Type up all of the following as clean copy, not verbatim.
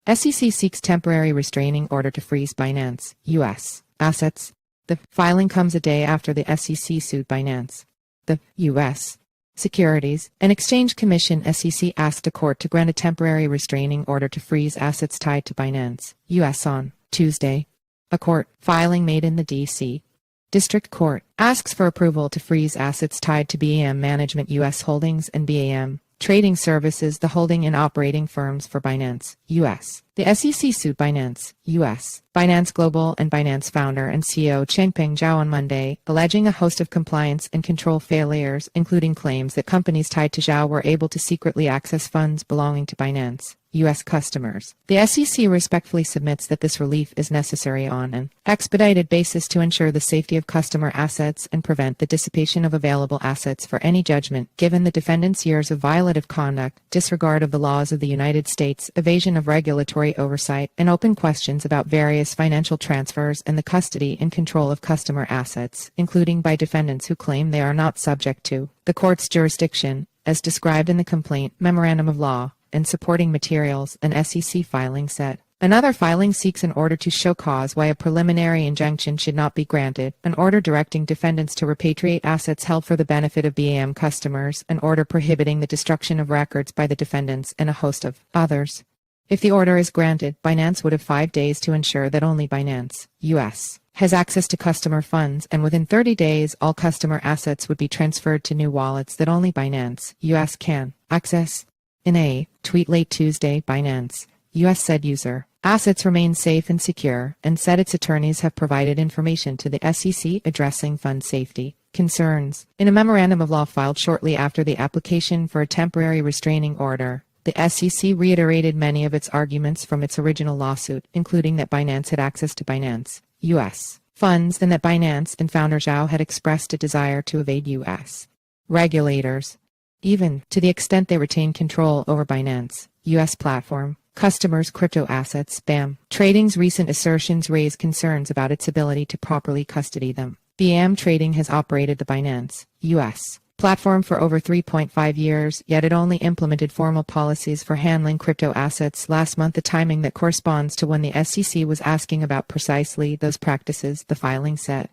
SEC seeks temporary restraining order to freeze Binance, U.S. assets. The filing comes a day after the SEC sued Binance. The U.S. Securities and Exchange Commission (SEC) asked a court to grant a temporary restraining order to freeze assets tied to Binance, U.S. on Tuesday. A court filing made in the D.C. District Court asks for approval to freeze assets tied to BAM Management U.S. Holdings and BAM Trading Services, the holding and operating firms for Binance, U.S. The SEC sued Binance, U.S. Binance Global and Binance founder and CEO Changpeng Zhao on Monday, alleging a host of compliance and control failures, including claims that companies tied to Zhao were able to secretly access funds belonging to Binance, U.S. customers. The SEC respectfully submits that this relief is necessary on an expedited basis to ensure the safety of customer assets and prevent the dissipation of available assets for any judgment, given the defendants' years of violative conduct, disregard of the laws of the United States, evasion of regulatory oversight, and open questions about various financial transfers and the custody and control of customer assets, including by defendants who claim they are not subject to the court's jurisdiction, as described in the complaint, Memorandum of Law, and supporting materials, an SEC filing said. Another filing seeks an order to show cause why a preliminary injunction should not be granted, an order directing defendants to repatriate assets held for the benefit of BAM customers, an order prohibiting the destruction of records by the defendants, and a host of others. If the order is granted, Binance would have 5 days to ensure that only Binance, U.S., has access to customer funds, and within 30 days all customer assets would be transferred to new wallets that only Binance, U.S. can access. In a tweet late Tuesday, Binance, U.S. said user assets remain safe and secure, and said its attorneys have provided information to the SEC addressing fund safety concerns. In a memorandum of law filed shortly after the application for a temporary restraining order, the SEC reiterated many of its arguments from its original lawsuit, including that Binance had access to Binance, U.S. funds, and that Binance and founder Zhao had expressed a desire to evade U.S. regulators, even to the extent they retain control over Binance, U.S. platform, customers' crypto assets. BAM Trading's recent assertions raise concerns about its ability to properly custody them. BAM Trading has operated the Binance, U.S. platform for over 3.5 years, yet it only implemented formal policies for handling crypto assets last month, a timing that corresponds to when the SEC was asking about precisely those practices, the filing said.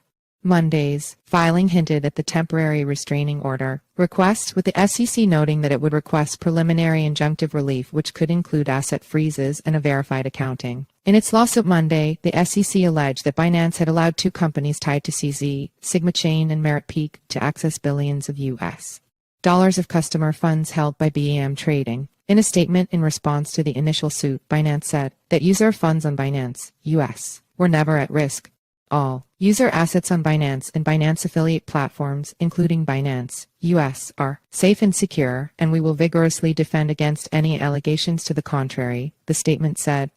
Monday's filing hinted at the temporary restraining order request, with the SEC noting that it would request preliminary injunctive relief, which could include asset freezes and a verified accounting. In its lawsuit Monday, the SEC alleged that Binance had allowed 2 companies tied to CZ, Sigma Chain and Merit Peak, to access billions of U.S. dollars of customer funds held by BAM Trading. In a statement in response to the initial suit, Binance said that user funds on Binance, U.S. were never at risk. All user assets on Binance and Binance affiliate platforms, including Binance, U.S., are safe and secure, and we will vigorously defend against any allegations to the contrary, the statement said.